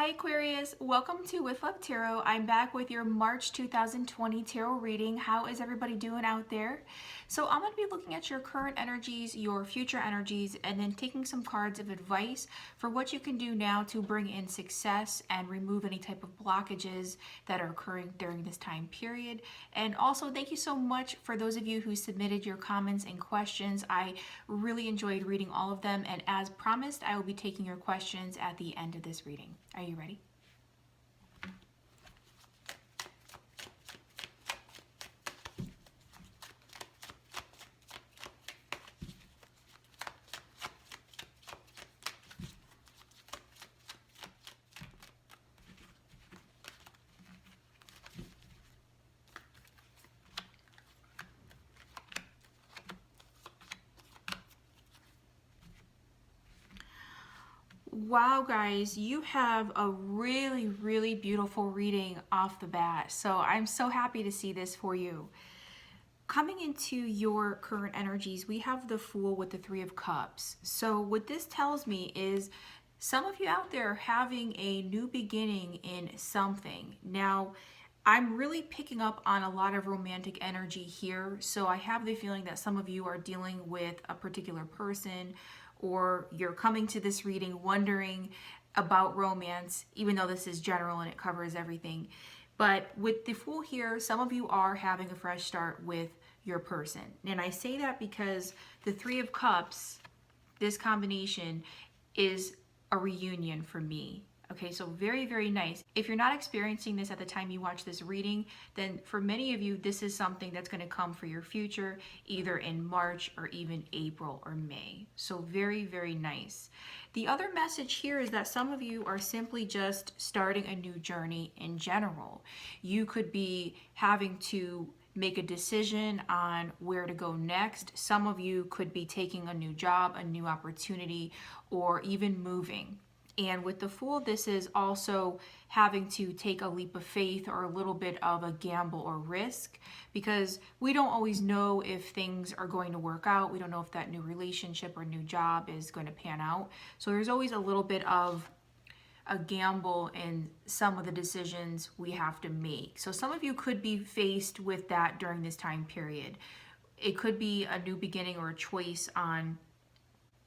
Hi Aquarius, welcome to With Love Tarot. I'm back with your March 2020 tarot reading. How is everybody doing out there? So I'm going to be looking at your current energies, your future energies, and then taking some cards of advice for what you can do now to bring in success and remove any type of blockages that are occurring during this time period. And also thank you so much for those of you who submitted your comments and questions. I really enjoyed reading all of them, and as promised, I will be taking your questions at the end of this reading. Are you ready? Wow, guys, you have a really beautiful reading off the bat. So I'm so happy to see this for you. Coming into your current energies, we have the Fool with the Three of Cups. So what this tells me is some of you out there are having a new beginning in something. Now, I'm really picking up on a lot of romantic energy here. So I have the feeling that some of you are dealing with a particular person, or you're coming to this reading wondering about romance, even though this is general and it covers everything. But with the Fool here, some of you are having a fresh start with your person. And I say that because the Three of Cups, this combination, is a reunion for me. Okay, so very nice. If you're not experiencing this at the time you watch this reading, then for many of you, this is something that's going to come for your future, either in March or even April or May. So very nice. The other message here is that some of you are simply just starting a new journey in general. You could be having to make a decision on where to go next. Some of you could be taking a new job, a new opportunity, or even moving. And with the Fool, this is also having to take a leap of faith or a little bit of a gamble or risk, because we don't always know if things are going to work out. We don't know if that new relationship or new job is going to pan out. So there's always a little bit of a gamble in some of the decisions we have to make. So some of you could be faced with that during this time period. It could be a new beginning or a choice on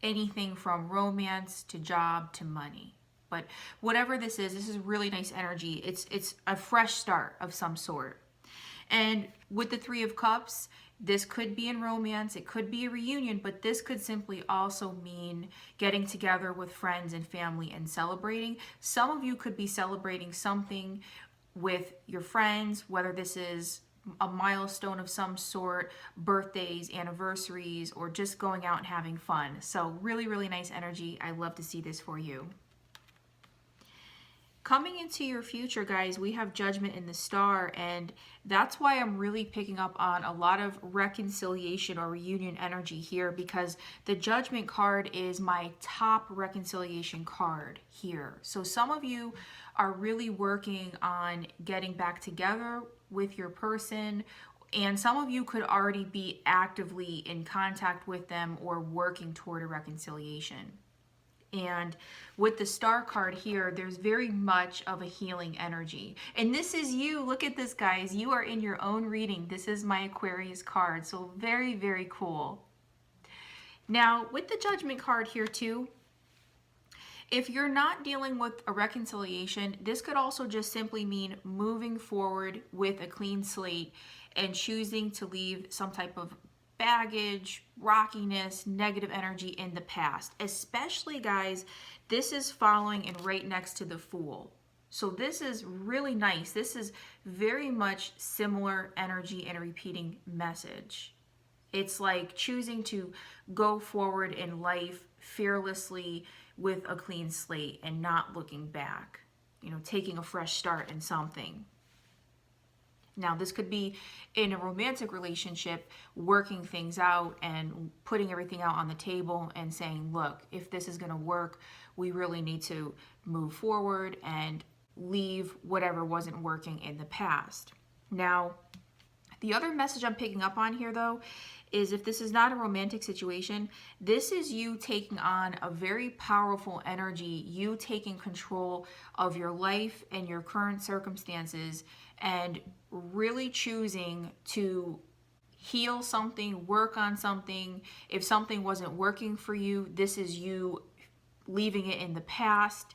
anything from romance to job to money. But whatever this is really nice energy. It's a fresh start of some sort. And with the Three of Cups, this could be in romance, it could be a reunion, but this could simply also mean getting together with friends and family and celebrating. Some of you could be celebrating something with your friends, whether this is a milestone of some sort, birthdays, anniversaries, or just going out and having fun. So really nice energy. I love to see this for you. Coming into your future, guys, we have Judgment in the Star, and that's why I'm really picking up on a lot of reconciliation or reunion energy here, because the Judgment card is my top reconciliation card here. So some of you are really working on getting back together with your person, and some of you could already be actively in contact with them or working toward a reconciliation. And with the Star card here, there's very much of a healing energy. And this is you. Look at this, guys. You are in your own reading. This is my Aquarius card. So very cool. Now, with the Judgment card here too, if you're not dealing with a reconciliation, this could also just simply mean moving forward with a clean slate and choosing to leave some type of baggage, rockiness, negative energy in the past. Especially, guys, this is following and right next to the Fool. So this is really nice. This is very much similar energy and a repeating message. It's like choosing to go forward in life fearlessly with a clean slate and not looking back, you know, taking a fresh start in something. Now, this could be in a romantic relationship, working things out and putting everything out on the table and saying, look, if this is going to work, we really need to move forward and leave whatever wasn't working in the past. Now, the other message I'm picking up on here, though, is if this is not a romantic situation, this is you taking on a very powerful energy, you taking control of your life and your current circumstances, and really choosing to heal something, work on something. If something wasn't working for you, this is you leaving it in the past,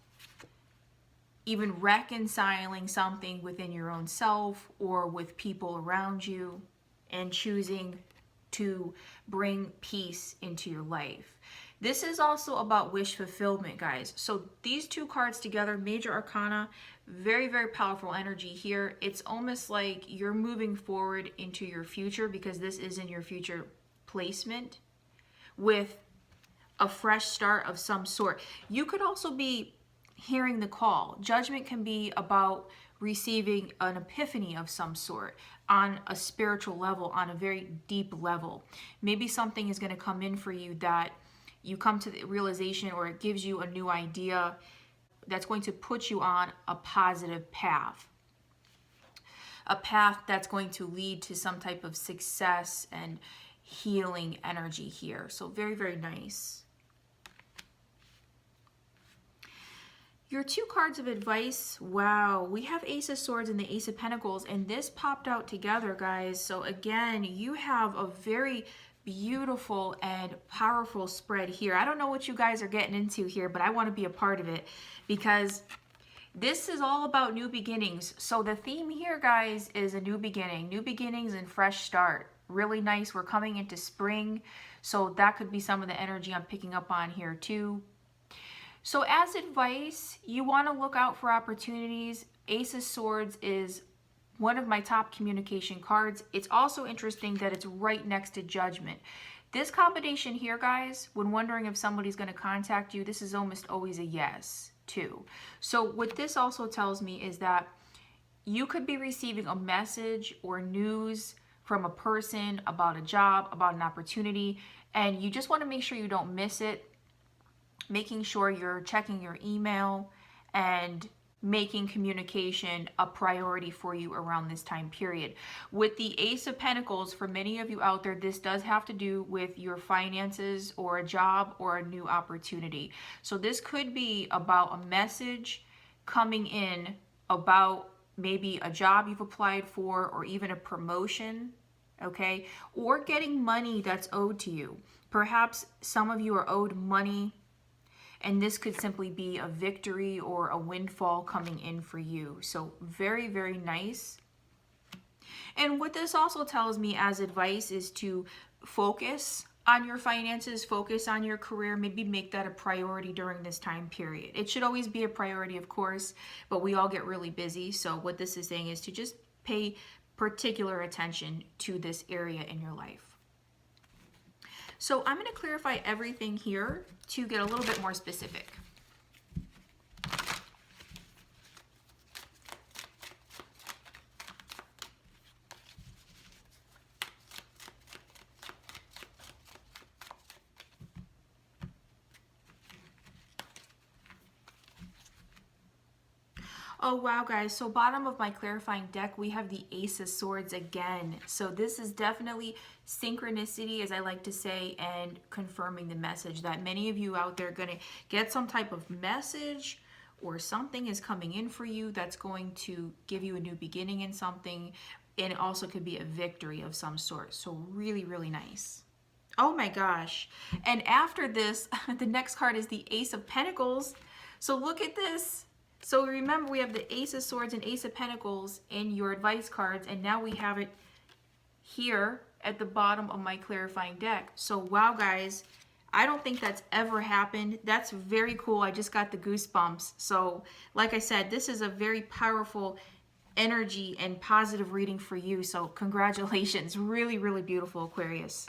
even reconciling something within your own self or with people around you, and choosing to bring peace into your life. This is also about wish fulfillment, guys. So these two cards together, Major Arcana, very, very powerful energy here. It's almost like you're moving forward into your future, because this is in your future placement, with a fresh start of some sort. You could also be hearing the call. Judgment can be about receiving an epiphany of some sort on a spiritual level, on a very deep level. Maybe something is going to come in for you that you come to the realization, or it gives you a new idea that's going to put you on a positive path. A path that's going to lead to some type of success and healing energy here. So very, very nice. Your two cards of advice, wow, we have Ace of Swords and the Ace of Pentacles, and this popped out together, guys. So again, you have a very beautiful and powerful spread here. I don't know what you guys are getting into here, but I want to be a part of it, because this is all about new beginnings. So the theme here, guys, is a new beginning. New beginnings and fresh start. Really nice. We're coming into spring, so that could be some of the energy I'm picking up on here too. So as advice, you want to look out for opportunities. Ace of Swords is one of my top communication cards. It's also interesting that it's right next to Judgment. This combination here, guys, when wondering if somebody's going to contact you, this is almost always a yes too. So what this also tells me is that you could be receiving a message or news from a person about a job, about an opportunity, and you just want to make sure you don't miss it. Making sure you're checking your email and making communication a priority for you around this time period. With the Ace of Pentacles, for many of you out there, this does have to do with your finances or a job or a new opportunity. So this could be about a message coming in about maybe a job you've applied for, or even a promotion, okay? Or getting money that's owed to you. Perhaps some of you are owed money, and this could simply be a victory or a windfall coming in for you. So very, very nice. And what this also tells me as advice is to focus on your finances, focus on your career, maybe make that a priority during this time period. It should always be a priority, of course, but we all get really busy. So what this is saying is to just pay particular attention to this area in your life. So I'm going to clarify everything here to get a little bit more specific. Oh wow, guys, so bottom of my clarifying deck, we have the Ace of Swords again. So this is definitely synchronicity, as I like to say, and confirming the message that many of you out there are going to get some type of message, or something is coming in for you that's going to give you a new beginning in something, and it also could be a victory of some sort. So really, really nice. Oh my gosh. And after this, the next card is the Ace of Pentacles. So look at this. So remember, we have the Ace of Swords and Ace of Pentacles in your advice cards, and now we have it here at the bottom of my clarifying deck. So wow, guys, I don't think that's ever happened. That's very cool. I just got the goosebumps. So like I said, this is a very powerful energy and positive reading for you. So congratulations. Really, really beautiful, Aquarius.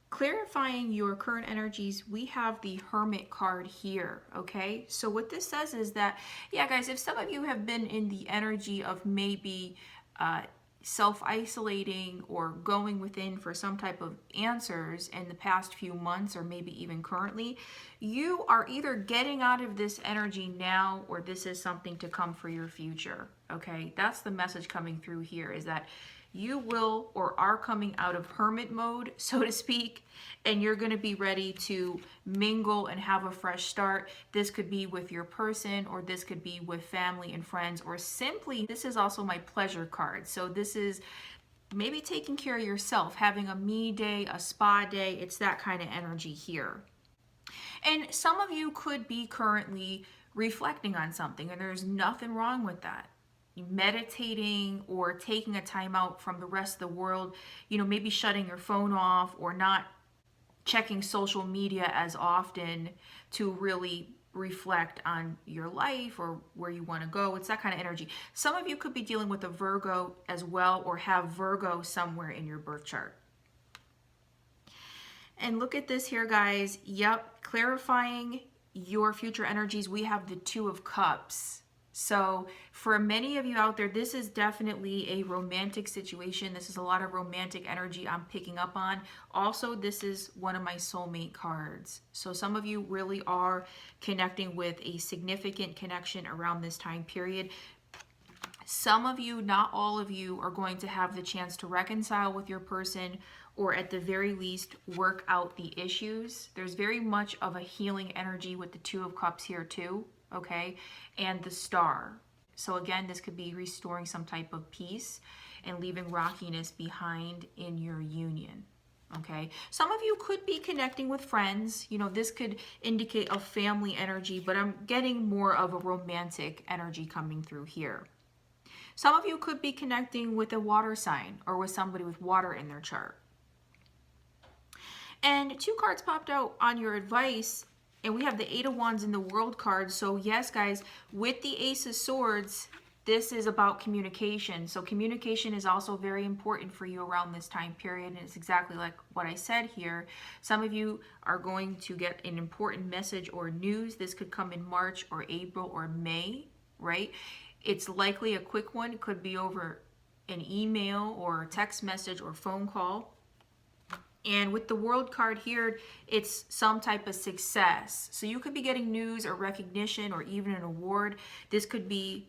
Clarifying your current energies, we have the Hermit card here, okay? So what this says is that, yeah, guys, if some of you have been in the energy of maybe self-isolating or going within for some type of answers in the past few months or maybe even currently, you are either getting out of this energy now or this is something to come for your future, okay? That's the message coming through here, is that you will or are coming out of hermit mode, so to speak, and you're going to be ready to mingle and have a fresh start. This could be with your person, or this could be with family and friends, or simply, this is also my pleasure card. So this is maybe taking care of yourself, having a me day, a spa day. It's that kind of energy here. And some of you could be currently reflecting on something, and there's nothing wrong with that. Meditating or taking a time out from the rest of the world, you know, maybe shutting your phone off or not checking social media as often to really reflect on your life or where you want to go. It's that kind of energy. Some of you could be dealing with a Virgo as well, or have Virgo somewhere in your birth chart. And look at this here, guys. Yep, clarifying your future energies, we have the Two of Cups. So for many of you out there, this is definitely a romantic situation. This is a lot of romantic energy I'm picking up on. Also, this is one of my soulmate cards. So some of you really are connecting with a significant connection around this time period. Some of you, not all of you, are going to have the chance to reconcile with your person, or at the very least work out the issues. There's very much of a healing energy with the Two of Cups here too. Okay, and the Star. So again, this could be restoring some type of peace and leaving rockiness behind in your union. Okay, some of you could be connecting with friends. You know, this could indicate a family energy, but I'm getting more of a romantic energy coming through here. Some of you could be connecting with a water sign or with somebody with water in their chart. And two cards popped out on your advice. And we have the Eight of Wands in the World card. So yes, guys, with the Ace of Swords, this is about communication. So communication is also very important for you around this time period. And it's exactly like what I said here. Some of you are going to get an important message or news. This could come in March or April or May, right? It's likely a quick one. It could be over an email or a text message or phone call. And with the World card here, it's some type of success. So you could be getting news or recognition or even an award. This could be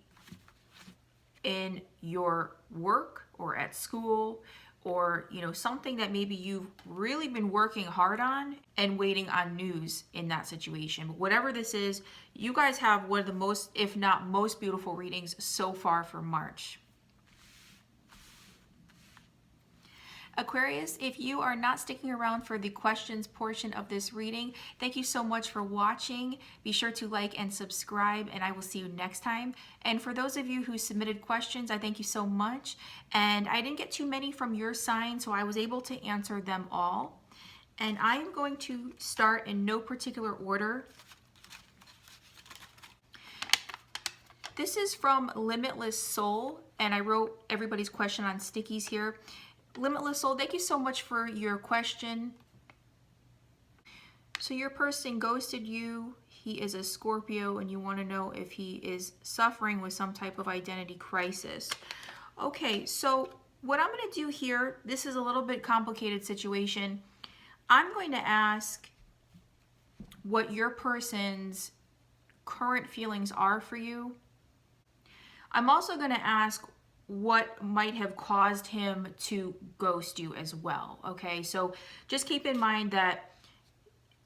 in your work or at school, or, you know, something that maybe you've really been working hard on and waiting on news in that situation. But whatever this is, you guys have one of the most, if not most beautiful readings so far for March. Aquarius, if you are not sticking around for the questions portion of this reading, thank you so much for watching. Be sure to like and subscribe, and I will see you next time. And for those of you who submitted questions, I thank you so much. And I didn't get too many from your sign, so I was able to answer them all. And I am going to start in no particular order. This is from Limitless Soul, and I wrote everybody's question on stickies here. Limitless Soul, thank you so much for your question. So your person ghosted you. He is a Scorpio, and you want to know if he is suffering with some type of identity crisis. Okay, so what I'm going to do here, this is a little bit complicated situation. I'm going to ask what your person's current feelings are for you. I'm also going to ask what might have caused him to ghost you as well. Okay, so just keep in mind that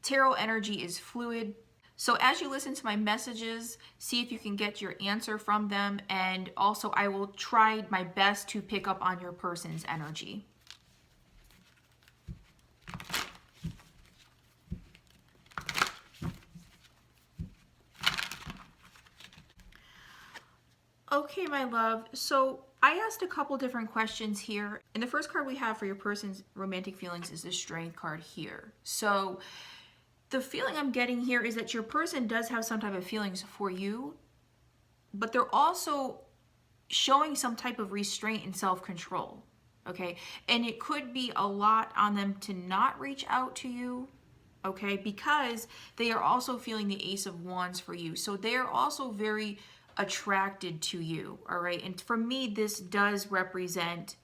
tarot energy is fluid. So as you listen to my messages, see if you can get your answer from them. And also I will try my best to pick up on your person's energy. Okay, my love. So I asked a couple different questions here. And the first card we have for your person's romantic feelings is the Strength card here. So the feeling I'm getting here is that your person does have some type of feelings for you, but they're also showing some type of restraint and self-control. Okay, and it could be a lot on them to not reach out to you. Okay, because they are also feeling the Ace of Wands for you. So they are also very attracted to you, all right? And for me, this does represent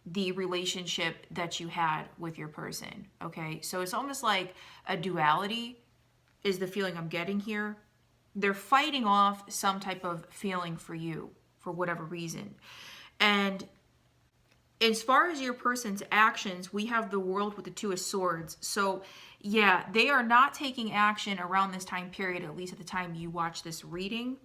the relationship that you had with your person, okay? So it's almost like a duality is the feeling I'm getting here. They're fighting off some type of feeling for you for whatever reason. And as far as your person's actions, we have the World with the Two of Swords. So yeah, they are not taking action around this time period, at least at the time you watch this reading.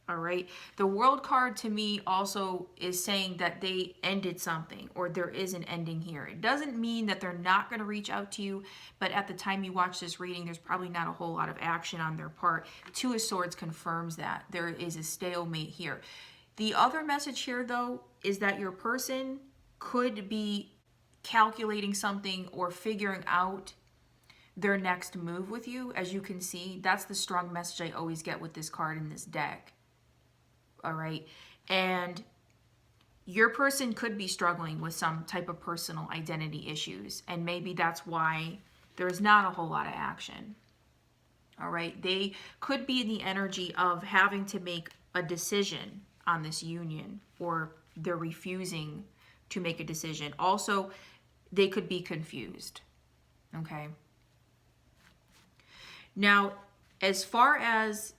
All right. The World card to me also is saying that they ended something, or there is an ending here. It doesn't mean that they're not going to reach out to you, but at the time you watch this reading, there's probably not a whole lot of action on their part. Two of Swords confirms that there is a stalemate here. The other message here, though, is that your person could be calculating something or figuring out their next move with you. As you can see, that's the strong message I always get with this card in this deck. All right. And your person could be struggling with some type of personal identity issues. And maybe that's why there's not a whole lot of action. All right. They could be in the energy of having to make a decision on this union, or they're refusing to make a decision. Also, they could be confused. Okay. Now, as far as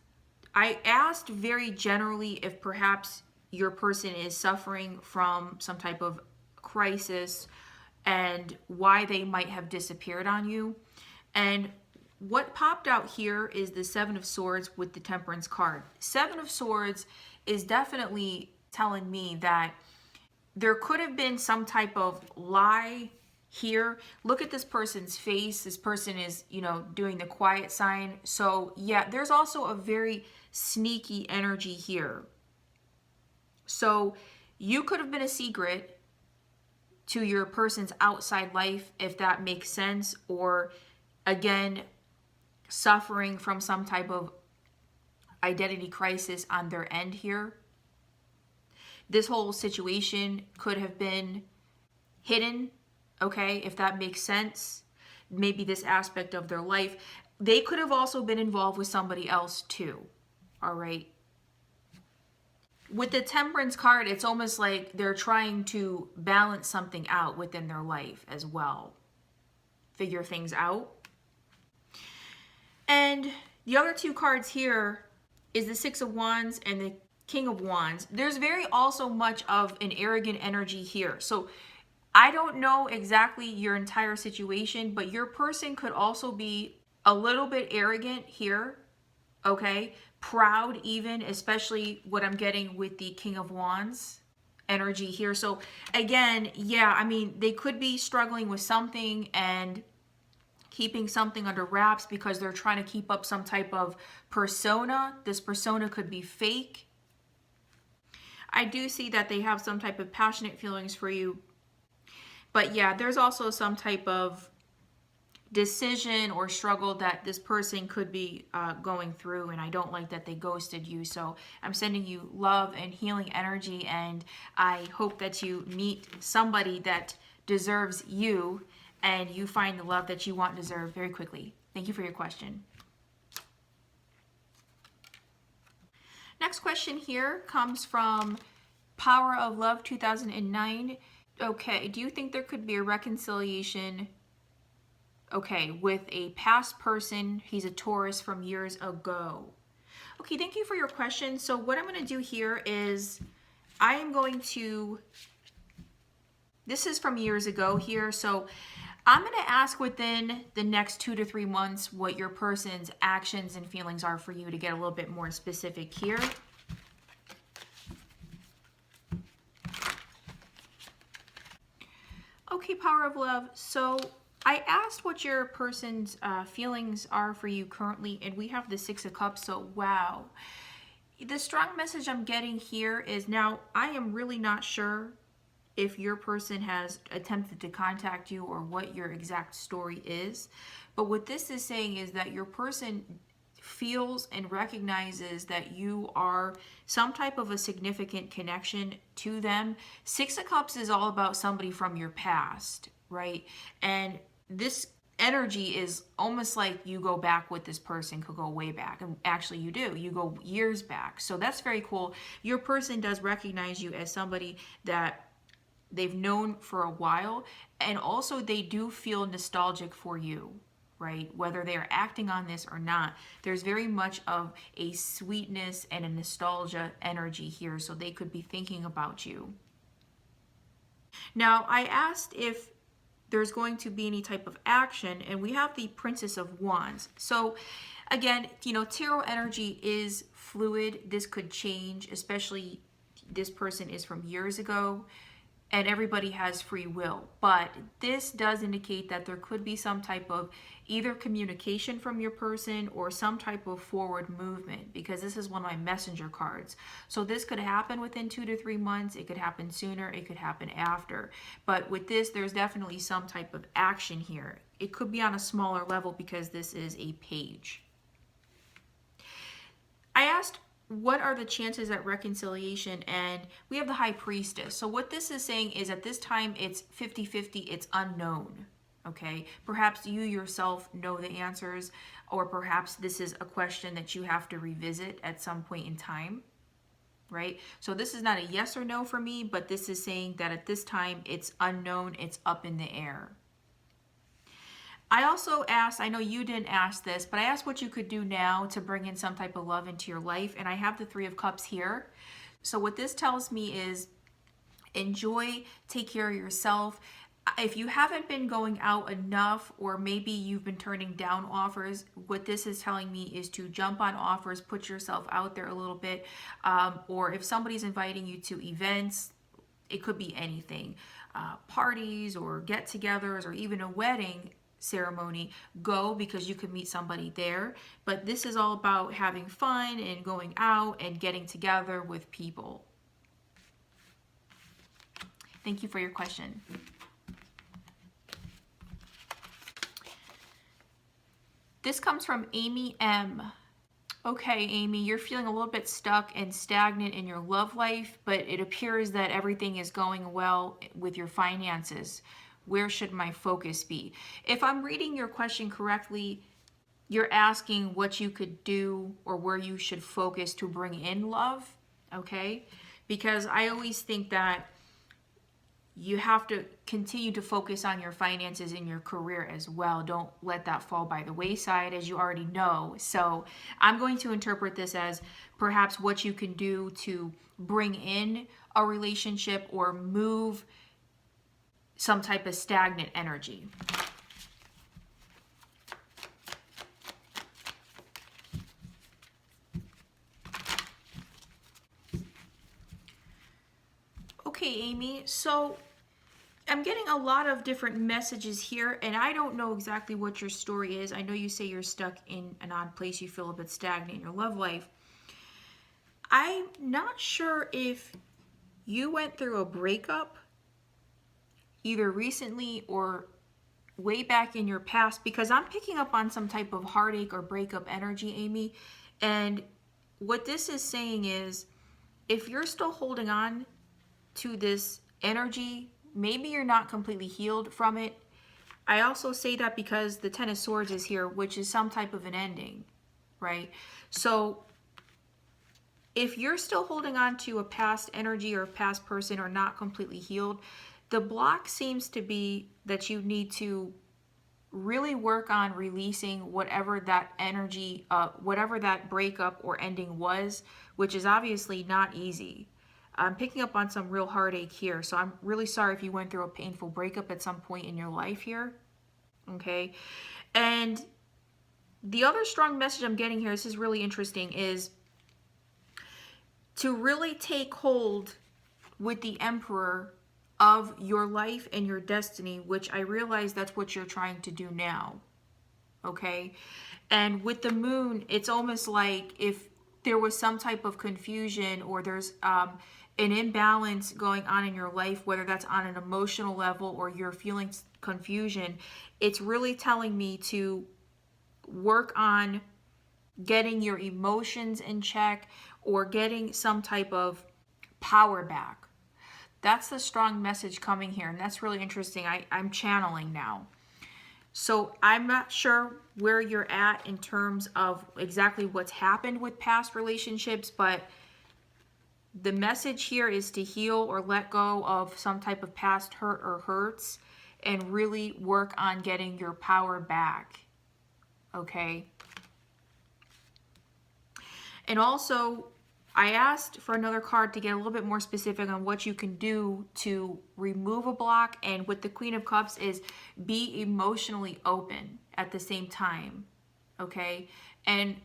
I asked very generally if perhaps your person is suffering from some type of crisis and why they might have disappeared on you. And what popped out here is the Seven of Swords with the Temperance card. Seven of Swords is definitely telling me that there could have been some type of lie here. Look at this person's face. This person is, doing the quiet sign. So yeah, there's also a very sneaky energy here. So you could have been a secret to your person's outside life, if that makes sense, or again, suffering from some type of identity crisis on their end here. This whole situation could have been hidden, okay, if that makes sense. Maybe this aspect of their life. They could have also been involved with somebody else too, all right? With the Temperance card, it's almost like they're trying to balance something out within their life as well. Figure things out. And the other two cards here is the Six of Wands and the King of Wands. There's very also much of an arrogant energy here. So I don't know exactly your entire situation, but your person could also be a little bit arrogant here, okay? Proud even, especially what I'm getting with the King of Wands energy here. So again, yeah, I mean, they could be struggling with something and keeping something under wraps because they're trying to keep up some type of persona. This persona could be fake. I do see that they have some type of passionate feelings for you. But yeah, there's also some type of decision or struggle that this person could be going through, and I don't like that they ghosted you. So I'm sending you love and healing energy, and I hope that you meet somebody that deserves you and you find the love that you want and deserve very quickly. Thank you for your question. Next question here comes from Power of Love 2009. Okay, do you think there could be a reconciliation, okay, with a past person? He's a Taurus from years ago. Okay, thank you for your question. So what I'm going to do here is I am going to, this is from years ago here, so I'm going to ask within the next 2 to 3 months what your person's actions and feelings are for you to get a little bit more specific here. Okay, Power of Love. So I asked what your person's feelings are for you currently, and we have the Six of Cups. So wow. The strong message I'm getting here is, now I am really not sure if your person has attempted to contact you or what your exact story is. But what this is saying is that your person feels and recognizes that you are some type of a significant connection to them. Six of Cups is all about somebody from your past, right? And this energy is almost like you go back with this person, could go way back. And actually you do. You go years back. So that's very cool. Your person does recognize you as somebody that they've known for a while. And also they do feel nostalgic for you, right? Whether they're acting on this or not, there's very much of a sweetness and a nostalgia energy here. So they could be thinking about you. Now, I asked if there's going to be any type of action, and we have the Princess of Wands. So again, you know, tarot energy is fluid. This could change, especially this person is from years ago, and everybody has free will. But this does indicate that there could be some type of either communication from your person or some type of forward movement, because this is one of my messenger cards. So this could happen within 2 to 3 months. It could happen sooner. It could happen after. But with this, there's definitely some type of action here. It could be on a smaller level because this is a page. I asked, what are the chances at reconciliation? And we have the High Priestess. So what this is saying is at this time, it's 50-50, it's unknown, okay? Perhaps you yourself know the answers, or perhaps this is a question that you have to revisit at some point in time, right? So this is not a yes or no for me, but this is saying that at this time, it's unknown, it's up in the air. I also asked, I know you didn't ask this, but I asked what you could do now to bring in some type of love into your life. And I have the Three of Cups here. So what this tells me is enjoy, take care of yourself. If you haven't been going out enough, or maybe you've been turning down offers, what this is telling me is to jump on offers, put yourself out there a little bit. Or if somebody's inviting you to events, it could be anything, parties or get-togethers or even a wedding ceremony, go, because you could meet somebody there. But this is all about having fun and going out and getting together with people. Thank you for your question. This comes from Amy M. Okay, Amy, you're feeling a little bit stuck and stagnant in your love life, but it appears that everything is going well with your finances. Where should my focus be? If I'm reading your question correctly, you're asking what you could do or where you should focus to bring in love, okay? Because I always think that you have to continue to focus on your finances in your career as well. Don't let that fall by the wayside, as you already know. So I'm going to interpret this as perhaps what you can do to bring in a relationship or move some type of stagnant energy. Okay, Amy, so I'm getting a lot of different messages here, and I don't know exactly what your story is. I know you say you're stuck in an odd place, you feel a bit stagnant in your love life. I'm not sure if you went through a breakup either recently or way back in your past, because I'm picking up on some type of heartache or breakup energy, Amy. And what this is saying is, if you're still holding on to this energy, maybe you're not completely healed from it. I also say that because the Ten of Swords is here, which is some type of an ending, right? So if you're still holding on to a past energy or a past person or not completely healed, the block seems to be that you need to really work on releasing whatever that energy, whatever that breakup or ending was, which is obviously not easy. I'm picking up on some real heartache here. So I'm really sorry if you went through a painful breakup at some point in your life here. Okay. And the other strong message I'm getting here, this is really interesting, is to really take hold with the Emperor of your life and your destiny, which I realize that's what you're trying to do now, okay? And with the Moon, it's almost like if there was some type of confusion or there's an imbalance going on in your life, whether that's on an emotional level or you're feeling confusion, it's really telling me to work on getting your emotions in check or getting some type of power back. That's the strong message coming here, and that's really interesting. I'm channeling now. So I'm not sure where you're at in terms of exactly what's happened with past relationships, but the message here is to heal or let go of some type of past hurt or hurts and really work on getting your power back. Okay? And also, I asked for another card to get a little bit more specific on what you can do to remove a block. And with the Queen of Cups is be emotionally open at the same time. Okay? And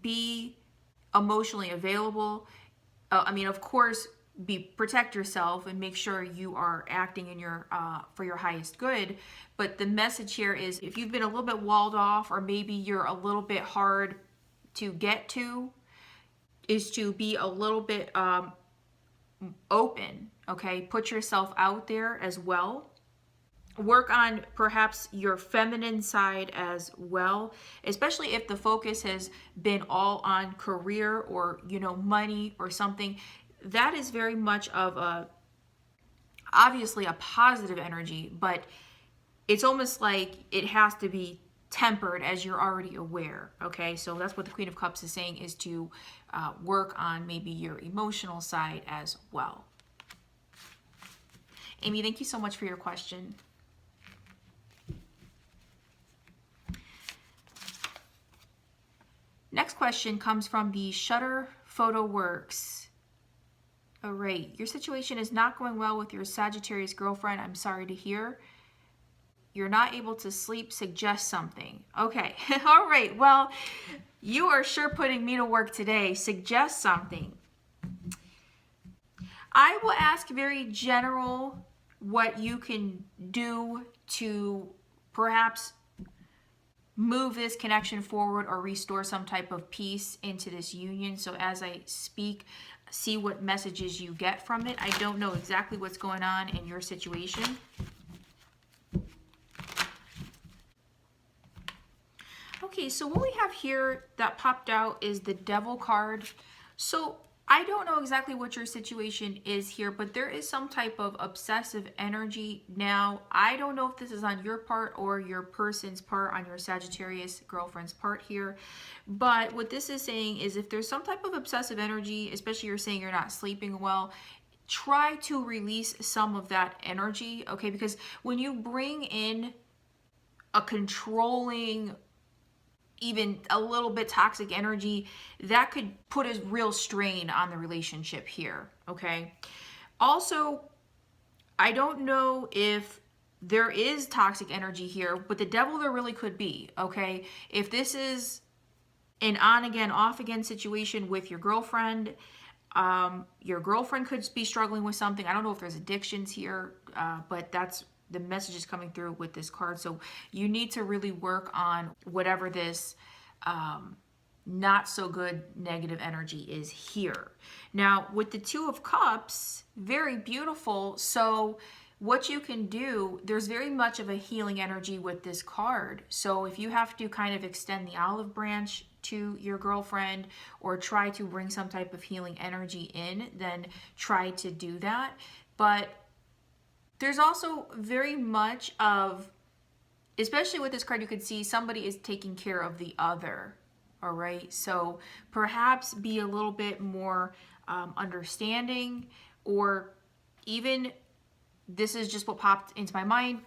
be emotionally available. I mean, of course, protect yourself and make sure you are acting in your for your highest good. But the message here is if you've been a little bit walled off, or maybe you're a little bit hard to get to, is to be a little bit open. Okay, put yourself out there as well. Work on perhaps your feminine side as well, especially if the focus has been all on career or, you know, money or something. That is very much of a, obviously a positive energy, but it's almost like it has to be tempered, as you're already aware. Okay, so that's what the Queen of Cups is saying, is to work on maybe your emotional side as well. Amy, thank you so much for your question. Next question comes from the Shutter Photo Works. All right, your situation is not going well with your Sagittarius girlfriend. I'm sorry to hear. You're not able to sleep. Suggest something. Okay, all right. Well, you are sure putting me to work today. Suggest something. I will ask very general what you can do to perhaps move this connection forward or restore some type of peace into this union. So as I speak, see what messages you get from it. I don't know exactly what's going on in your situation. Okay, so what we have here that popped out is the Devil card. So I don't know exactly what your situation is here, but there is some type of obsessive energy. Now, I don't know if this is on your part or your person's part, on your Sagittarius girlfriend's part here. But what this is saying is if there's some type of obsessive energy, especially you're saying you're not sleeping well, try to release some of that energy, okay? Because when you bring in a controlling, even a little bit toxic energy, that could put a real strain on the relationship here, okay? Also, I don't know if there is toxic energy here, but the Devil there really could be, okay? If this is an on again, off again situation with your girlfriend could be struggling with something. I don't know if there's addictions here, but that's the message is coming through with this card. So you need to really work on whatever this not so good negative energy is here. Now with the Two of Cups, very beautiful. So what you can do, there's very much of a healing energy with this card. So if you have to kind of extend the olive branch to your girlfriend or try to bring some type of healing energy in, then try to do that. But there's also very much of, especially with this card, you could see somebody is taking care of the other, all right? So perhaps be a little bit more understanding, or even, this is just what popped into my mind,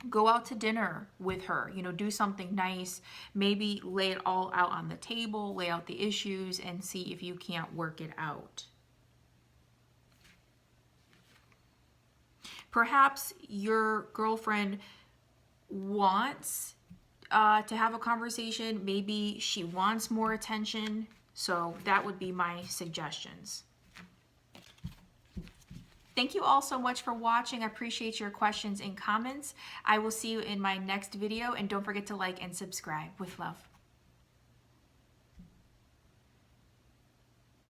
go out to dinner with her, you know, do something nice, maybe lay it all out on the table, lay out the issues and see if you can't work it out. Perhaps your girlfriend wants to have a conversation. Maybe she wants more attention. So that would be my suggestions. Thank you all so much for watching. I appreciate your questions and comments. I will see you in my next video, and don't forget to like and subscribe. With love.